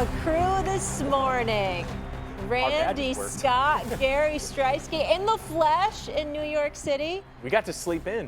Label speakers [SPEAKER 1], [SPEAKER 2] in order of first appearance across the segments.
[SPEAKER 1] A crew this morning. Randy, Scott, Gary Striewski in the flesh in New York City.
[SPEAKER 2] We got to sleep in.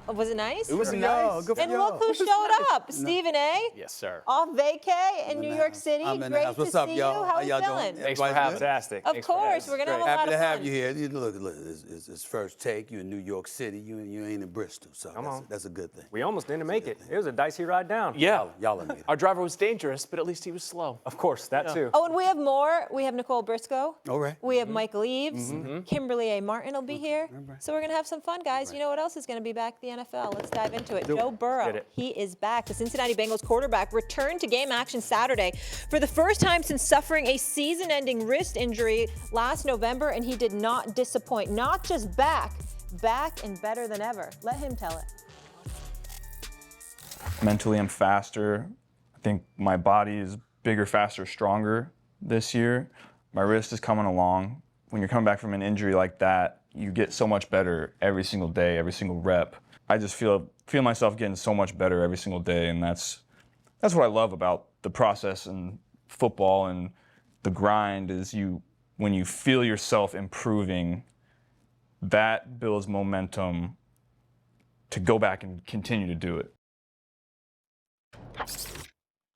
[SPEAKER 1] Was it nice?
[SPEAKER 2] It was nice.
[SPEAKER 1] And look who showed up. Stephen A.
[SPEAKER 2] Yes, sir.
[SPEAKER 1] Off vacay in New York City. Great to see you. How you feeling?
[SPEAKER 2] Thanks for having us. Fantastic.
[SPEAKER 1] Of course, we're going to have a lot of fun.
[SPEAKER 3] Happy to have you here. Look, it's first take. You're in New York City. You ain't in Bristol, so that's a good thing.
[SPEAKER 2] We almost didn't make it. It was a dicey ride down.
[SPEAKER 4] Yeah.
[SPEAKER 3] Y'all made it.
[SPEAKER 4] Our driver was dangerous, but at least he was slow.
[SPEAKER 2] Of course, that too.
[SPEAKER 1] Oh, and we have more. We have Nicole Briscoe.
[SPEAKER 3] All right.
[SPEAKER 1] We have Michael Eaves. Kimberly A. Martin will be here. So we're going to have some fun, guys. You know what else is going to be back? The NFL. Let's dive into it. Joe Burrow, he is back. The Cincinnati Bengals quarterback returned to game action Saturday for the first time since suffering a season-ending wrist injury last November, and he did not disappoint. Not just back and better than ever. Let him tell it.
[SPEAKER 5] Mentally, I'm faster. I think my body is bigger, faster, stronger this year. My wrist is coming along. When you're coming back from an injury like that, you get so much better every single day, every single rep. I just feel myself getting so much better every single day, and that's what I love about the process and football and the grind is when you feel yourself improving, that builds momentum to go back and continue to do it.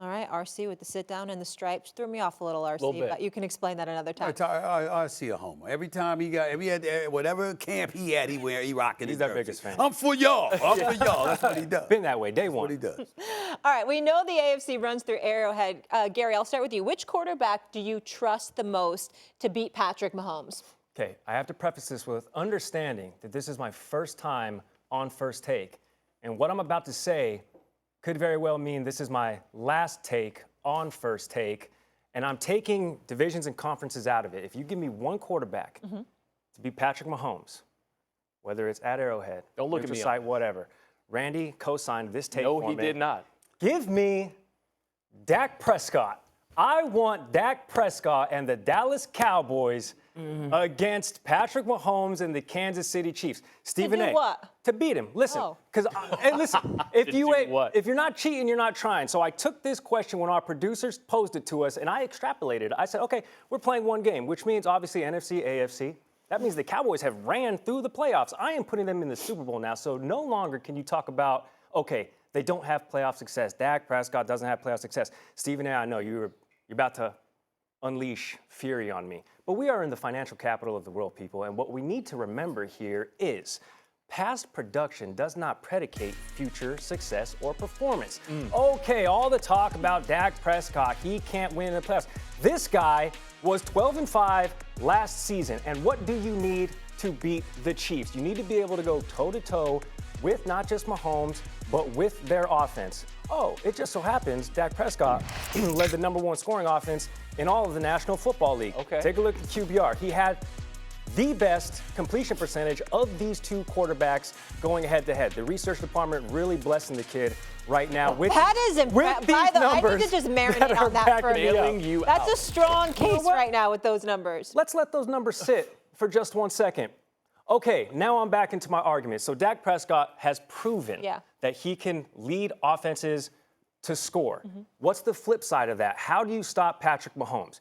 [SPEAKER 1] All right, RC with the sit down and the stripes. Threw me off a little, RC,
[SPEAKER 4] Little bit.
[SPEAKER 1] but you can explain that another time.
[SPEAKER 3] I see a homer. Every time he had whatever camp he had, he rocking his
[SPEAKER 2] He's our
[SPEAKER 3] jersey.
[SPEAKER 2] biggest fan.
[SPEAKER 3] I'm for y'all. I'm for y'all. That's what he does.
[SPEAKER 2] Been that way, day one.
[SPEAKER 3] That's what he does.
[SPEAKER 1] All right, we know the AFC runs through Arrowhead. Gary, I'll start with you. Which quarterback do you trust the most to beat Patrick Mahomes?
[SPEAKER 2] Okay, I have to preface this with understanding that this is my first time on First Take. And what I'm about to say could very well mean this is my last take on First Take, and I'm taking divisions and conferences out of it. If you give me one quarterback to beat Patrick Mahomes, whether it's at Arrowhead,
[SPEAKER 4] Don't look at me
[SPEAKER 2] site, whatever, Randy co-signed this take
[SPEAKER 4] No,
[SPEAKER 2] for
[SPEAKER 4] he
[SPEAKER 2] me.
[SPEAKER 4] did not.
[SPEAKER 2] Give me Dak Prescott. I want Dak Prescott and the Dallas Cowboys against Patrick Mahomes and the Kansas City Chiefs. Stephen A.
[SPEAKER 1] What?
[SPEAKER 2] To beat him. Listen,
[SPEAKER 1] Oh.
[SPEAKER 2] because listen, if you're not cheating, you're not trying. So I took this question when our producers posed it to us, and I extrapolated. I said, okay, we're playing one game, which means obviously NFC, AFC. That means the Cowboys have ran through the playoffs. I am putting them in the Super Bowl now, so no longer can you talk about, okay, they don't have playoff success. Dak Prescott doesn't have playoff success. Stephen A., I know you're about to unleash fury on me. But we are in the financial capital of the world, people, and what we need to remember here is past production does not predicate future success or performance. Okay, all the talk about Dak Prescott, he can't win in the playoffs. This guy was 12-5 last season, and what do you need to beat the Chiefs? You need to be able to go toe-to-toe with not just Mahomes, but with their offense. Oh, it just so happens Dak Prescott led the #1 scoring offense in all of the National Football League.
[SPEAKER 4] Okay.
[SPEAKER 2] Take a look at QBR. He had the best completion percentage of these two quarterbacks going head-to-head. The research department really blessing the kid right now with
[SPEAKER 1] That is impressive. By the way, I need to just marinate on that for a minute. That's a strong case right now with those numbers.
[SPEAKER 2] Let's let those numbers sit for just 1 second. Okay, now I'm back into my argument. So Dak Prescott has proven that he can lead offenses to score. What's the flip side of that? How do you stop Patrick Mahomes?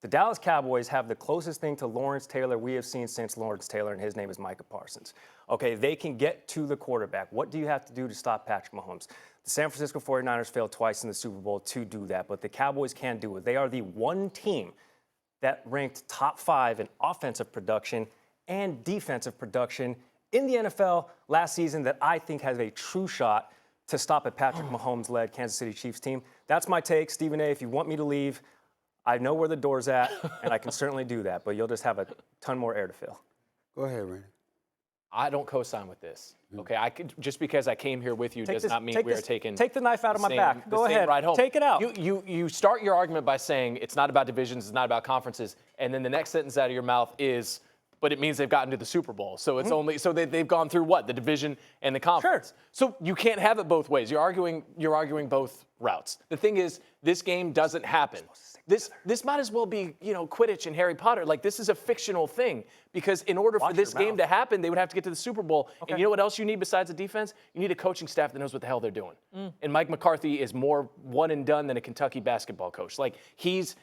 [SPEAKER 2] The Dallas Cowboys have the closest thing to Lawrence Taylor we have seen since Lawrence Taylor, and his name is Micah Parsons. Okay, they can get to the quarterback. What do you have to do to stop Patrick Mahomes? The San Francisco 49ers failed twice in the Super Bowl to do that, but the Cowboys can do it. They are the one team that ranked top 5 in offensive production and defensive production in the NFL last season that I think has a true shot to stop a Patrick Mahomes-led Kansas City Chiefs team. That's my take. Stephen A., if you want me to leave, I know where the door's at, and I can certainly do that, but you'll just have a ton more air to fill.
[SPEAKER 3] Go ahead, Randy.
[SPEAKER 4] I don't co-sign with this. Okay, just because I came here with you does not mean we are taking.
[SPEAKER 2] Take the knife out of my back. Go ahead.
[SPEAKER 4] Ride home.
[SPEAKER 2] Take it out.
[SPEAKER 4] You start your argument by saying it's not about divisions, it's not about conferences, and then the next sentence out of your mouth is but it means they've gotten to the Super Bowl. So it's only so they've gone through what? The division and the conference.
[SPEAKER 2] Sure.
[SPEAKER 4] So you can't have it both ways. You're arguing both routes. The thing is, this game doesn't happen. This might as well be, Quidditch and Harry Potter. Like, this is a fictional thing, because in order for this game to happen, they would have to get to the Super Bowl. Okay. And you know what else you need besides the defense? You need a coaching staff that knows what the hell they're doing. And Mike McCarthy is more one and done than a Kentucky basketball coach. Like, he's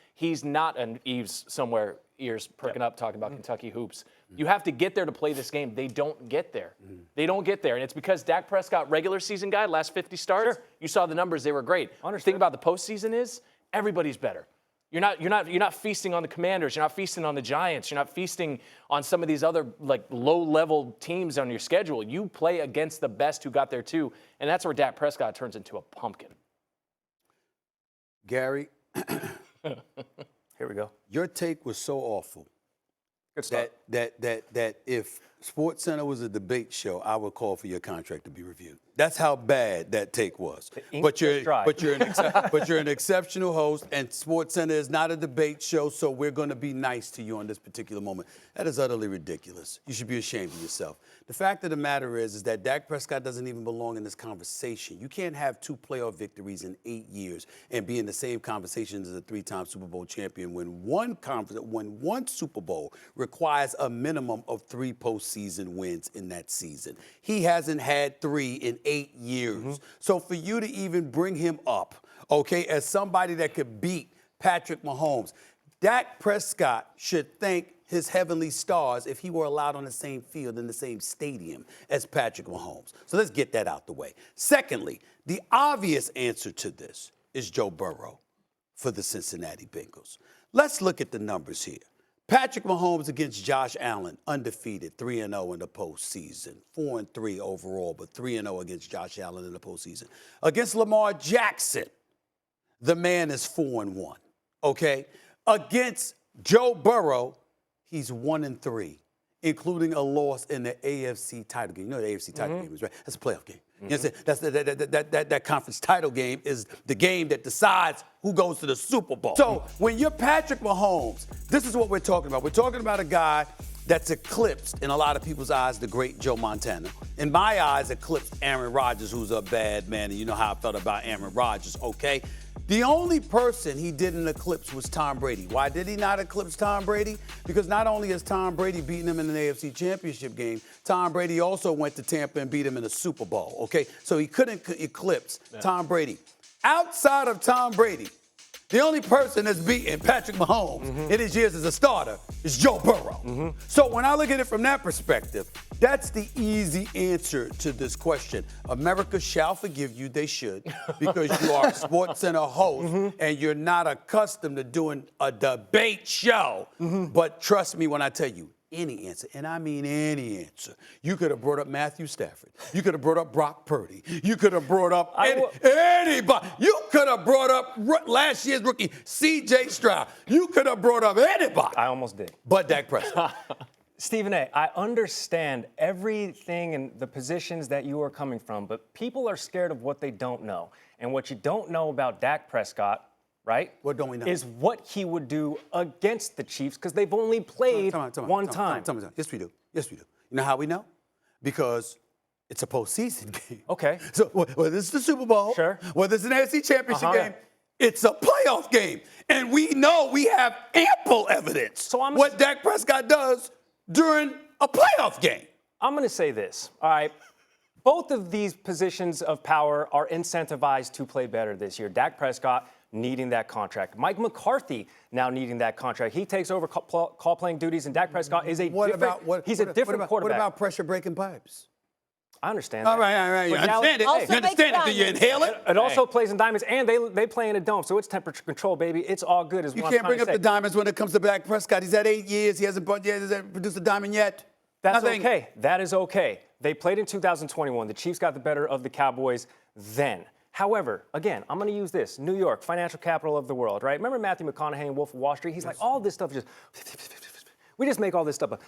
[SPEAKER 4] not an Eves somewhere, ears perking up, talking about Kentucky hoops. You have to get there to play this game. They don't get there. They don't get there. And it's because Dak Prescott, regular season guy, last 50 starts, you saw the numbers, they were great. The thing about the postseason is everybody's better. You're not feasting on the Commanders. You're not feasting on the Giants. You're not feasting on some of these other low-level teams on your schedule. You play against the best who got there too, and that's where Dak Prescott turns into a pumpkin.
[SPEAKER 3] Gary,
[SPEAKER 2] here we go.
[SPEAKER 3] Your take was so awful that if SportsCenter was a debate show, I would call for your contract to be reviewed. That's how bad that take was. But you're an exceptional host, and SportsCenter is not a debate show, so we're going to be nice to you on this particular moment. That is utterly ridiculous. You should be ashamed of yourself. The fact of the matter is that Dak Prescott doesn't even belong in this conversation. You can't have 2 playoff victories in 8 years and be in the same conversation as a 3-time Super Bowl champion when one Super Bowl requires a minimum of 3 postseason wins in that season. He hasn't had 3 in 8 years. So for you to even bring him up, okay, as somebody that could beat Patrick Mahomes, Dak Prescott should thank his heavenly stars if he were allowed on the same field in the same stadium as Patrick Mahomes. So let's get that out the way. Secondly, the obvious answer to this is Joe Burrow for the Cincinnati Bengals. Let's look at the numbers here. Patrick Mahomes against Josh Allen, undefeated, 3-0 in the postseason. 4-3 overall, but 3-0 against Josh Allen in the postseason. Against Lamar Jackson, the man is 4-1, okay? Against Joe Burrow, he's 1-3, including a loss in the AFC title game. You know what the AFC title game is, right? That's a playoff game. You know what I'm saying? That conference title game is the game that decides who goes to the Super Bowl. So when you're Patrick Mahomes, this is what we're talking about. We're talking about a guy that's eclipsed, in a lot of people's eyes, the great Joe Montana. In my eyes, eclipsed Aaron Rodgers, who's a bad man, and you know how I felt about Aaron Rodgers, okay? The only person he didn't eclipse was Tom Brady. Why did he not eclipse Tom Brady? Because not only has Tom Brady beaten him in an AFC Championship game, Tom Brady also went to Tampa and beat him in a Super Bowl, okay? So he couldn't eclipse Tom Brady. Outside of Tom Brady, the only person that's beaten Patrick Mahomes in his years as a starter is Joe Burrow. So when I look at it from that perspective, that's the easy answer to this question. America shall forgive you, they should, because you are a SportsCenter host and you're not accustomed to doing a debate show. But trust me when I tell you, any answer, and I mean any answer. You could have brought up Matthew Stafford. You could have brought up Brock Purdy. You could have brought up anybody. You could have brought up last year's rookie, C.J. Stroud. You could have brought up anybody.
[SPEAKER 2] I almost did.
[SPEAKER 3] But Dak Prescott.
[SPEAKER 2] Stephen A., I understand everything and the positions that you are coming from, but people are scared of what they don't know. And what you don't know about Dak Prescott, right?
[SPEAKER 3] What don't we know?
[SPEAKER 2] Is what he would do against the Chiefs, because they've only played one time.
[SPEAKER 3] Yes, we do. Yes, we do. You know how we know? Because it's a postseason game.
[SPEAKER 2] Okay.
[SPEAKER 3] So whether it's the Super Bowl, whether it's an AFC Championship game, it's a playoff game. And we know we have ample evidence what Dak Prescott does during a playoff game.
[SPEAKER 2] I'm going to say this, all right? Both of these positions of power are incentivized to play better this year. Dak Prescott needing that contract. Mike McCarthy now needing that contract. He takes over call-playing duties, and Dak Prescott is a different quarterback.
[SPEAKER 3] What about pressure breaking pipes?
[SPEAKER 2] I understand that.
[SPEAKER 3] All right. You understand it. You understand it. Do you inhale it?
[SPEAKER 2] It also plays in diamonds, and they play in a dome, so it's temperature control, baby. It's all good.
[SPEAKER 3] You can't bring up the diamonds when it comes to Dak Prescott. He's had 8 years. He hasn't produced a diamond yet.
[SPEAKER 2] That's okay. That is okay. They played in 2021. The Chiefs got the better of the Cowboys then. However, again, I'm going to use this. New York, financial capital of the world, right? Remember Matthew McConaughey in Wolf of Wall Street? He's like, all this stuff just We just make all this stuff up.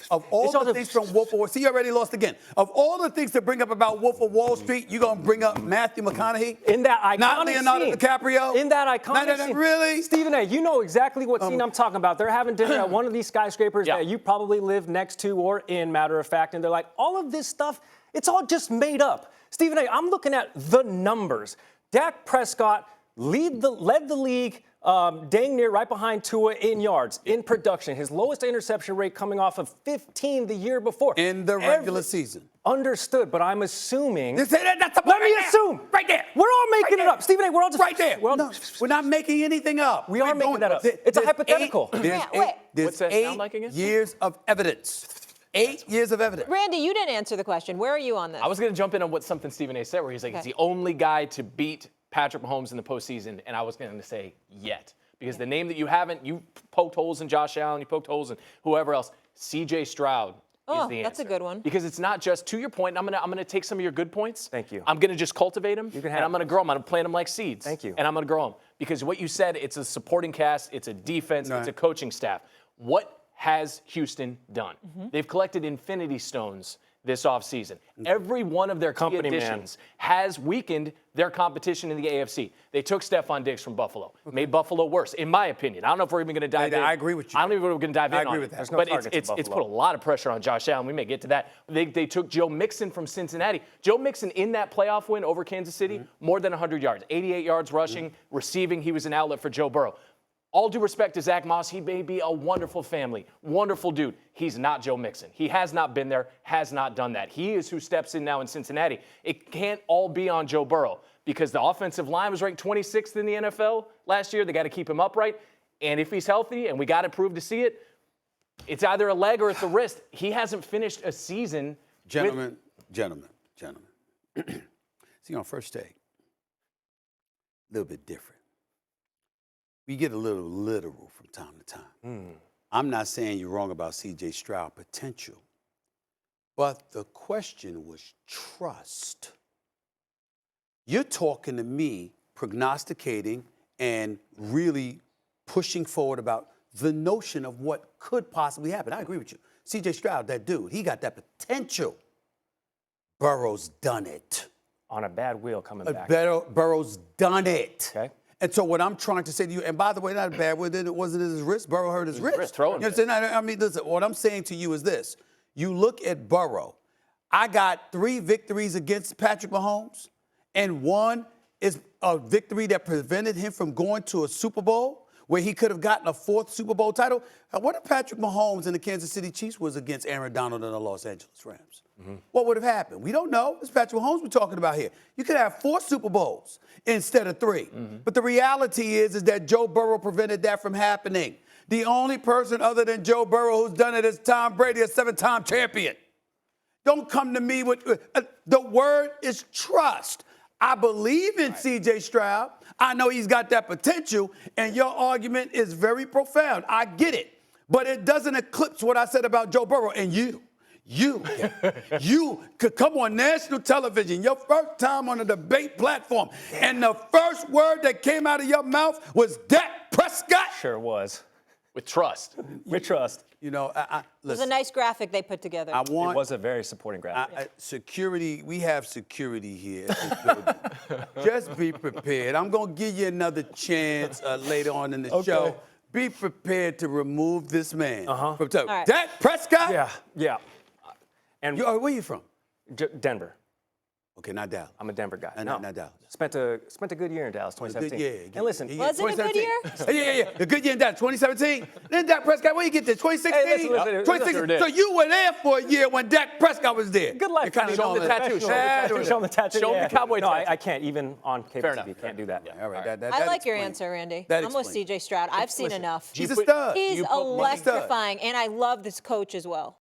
[SPEAKER 3] Of all the things from Wolf of Wall Street, see, you already lost again. Of all the things to bring up about Wolf of Wall Street, you gonna bring up Matthew McConaughey?
[SPEAKER 2] In that iconic
[SPEAKER 3] not Leonardo
[SPEAKER 2] scene.
[SPEAKER 3] DiCaprio?
[SPEAKER 2] In that iconic scene.
[SPEAKER 3] Really?
[SPEAKER 2] Stephen A., you know exactly what scene I'm talking about. They're having dinner at one of these skyscrapers that you probably live next to or in, matter of fact, and they're like, all of this stuff, it's all just made up. Stephen A., I'm looking at the numbers. Dak Prescott led the league dang near right behind Tua in yards, in production. His lowest interception rate coming off of 15 the year before.
[SPEAKER 3] In the regular season.
[SPEAKER 2] Understood, but I'm assuming.
[SPEAKER 3] That's the
[SPEAKER 2] Let me assume.
[SPEAKER 3] Right there.
[SPEAKER 2] We're all making it up. Stephen A., we're all just.
[SPEAKER 3] Right there. We're not making anything up.
[SPEAKER 2] We are making that up. It's a hypothetical.
[SPEAKER 4] What's that sound like again?
[SPEAKER 3] 8 years of evidence. 8 years of evidence.
[SPEAKER 1] Randy, you didn't answer the question. Where are you on this?
[SPEAKER 4] I was going to jump in on what something Stephen A. said, where he's like, he's the only guy to beat Patrick Mahomes in the postseason, and I was going to say yet. Because the name that you poked holes in Josh Allen, you poked holes in whoever else, C.J. Stroud is the answer.
[SPEAKER 1] That's a good one.
[SPEAKER 4] Because it's not just, to your point, and I'm gonna take some of your good points.
[SPEAKER 2] Thank you.
[SPEAKER 4] I'm going to just cultivate them, and I'm going to grow them. I'm going to plant them like seeds.
[SPEAKER 2] Thank you.
[SPEAKER 4] And I'm going to grow them. Because what you said, it's a supporting cast, it's a defense, it's a coaching staff. What has Houston done? They've collected Infinity Stones this offseason. Every one of their key additions has weakened their competition in the AFC. They took Stephon Diggs from Buffalo, made Buffalo worse, in my opinion. I don't know if we're even going to dive in.
[SPEAKER 3] I agree with you.
[SPEAKER 4] I don't even know if we're going to dive in on it.
[SPEAKER 3] I agree with that.
[SPEAKER 4] But it's put a lot of pressure on Josh Allen. We may get to that. They took Joe Mixon from Cincinnati. Joe Mixon in that playoff win over Kansas City, more than 100 yards, 88 yards rushing, receiving. He was an outlet for Joe Burrow. All due respect to Zach Moss, he may be a wonderful family, wonderful dude. He's not Joe Mixon. He has not been there, has not done that. He is who steps in now in Cincinnati. It can't all be on Joe Burrow because the offensive line was ranked 26th in the NFL last year. They got to keep him upright. And if he's healthy, and we got to prove to see it, it's either a leg or it's a wrist. He hasn't finished a season.
[SPEAKER 3] Gentlemen. See, on first take, a little bit different. We get a little literal from time to time. I'm not saying you're wrong about C.J. Stroud potential, but the question was trust. You're talking to me, prognosticating and really pushing forward about the notion of what could possibly happen. I agree with you. C.J. Stroud, that dude, he got that potential. Burrow's done it.
[SPEAKER 2] On a bad wheel coming back.
[SPEAKER 3] Burrow's done it.
[SPEAKER 2] Okay.
[SPEAKER 3] And so what I'm trying to say to you, and by the way, not a bad word, it wasn't his wrist. Burrow hurt his wrist.
[SPEAKER 4] Throwing.
[SPEAKER 3] You understand? I mean, listen, what I'm saying to you is this. You look at Burrow. I got 3 victories against Patrick Mahomes, and 1 is a victory that prevented him from going to a Super Bowl where he could have gotten a 4th Super Bowl title. What if Patrick Mahomes and the Kansas City Chiefs was against Aaron Donald and the Los Angeles Rams? What would have happened? We don't know. It's Patrick Mahomes we're talking about here. You could have 4 Super Bowls instead of 3. But the reality is that Joe Burrow prevented that from happening. The only person other than Joe Burrow who's done it is Tom Brady, a 7-time champion. Don't come to me with the word is trust. I believe in C.J. Stroud. I know he's got that potential, and your argument is very profound. I get it. But it doesn't eclipse what I said about Joe Burrow. And you could come on national television, your first time on a debate platform, and the first word that came out of your mouth was Dak Prescott.
[SPEAKER 2] Sure was.
[SPEAKER 4] With trust.
[SPEAKER 2] With trust.
[SPEAKER 3] You know,
[SPEAKER 1] it was a nice graphic they put together.
[SPEAKER 2] It was a very supporting graphic.
[SPEAKER 3] Security, we have security here. Just be prepared. I'm going to give you another chance later on in the show. Be prepared to remove this man from top.
[SPEAKER 1] Right.
[SPEAKER 3] Dak Prescott?
[SPEAKER 2] Yeah. And
[SPEAKER 3] where are you from?
[SPEAKER 2] Denver.
[SPEAKER 3] Okay, not Dallas.
[SPEAKER 2] I'm a Denver guy.
[SPEAKER 3] Not Dallas.
[SPEAKER 2] Spent a good year in Dallas, 2017. And listen,
[SPEAKER 1] was it a good year?
[SPEAKER 3] Yeah. A good year in Dallas, 2017. Then Dak Prescott, where you get this? 2016?
[SPEAKER 2] Hey, listen,
[SPEAKER 3] 2016. So you were there for a year when Dak Prescott was there.
[SPEAKER 2] Good life.
[SPEAKER 4] Show him the tattoo.
[SPEAKER 2] Show him the tattoo.
[SPEAKER 4] Show him the cowboy tattoo.
[SPEAKER 2] I can't even on cable TV. Can't do that.
[SPEAKER 3] All right.
[SPEAKER 1] I like your answer, Randy. I'm with C.J. Stroud. I've seen enough.
[SPEAKER 3] He's a stud.
[SPEAKER 1] He's electrifying, and I love this coach as well.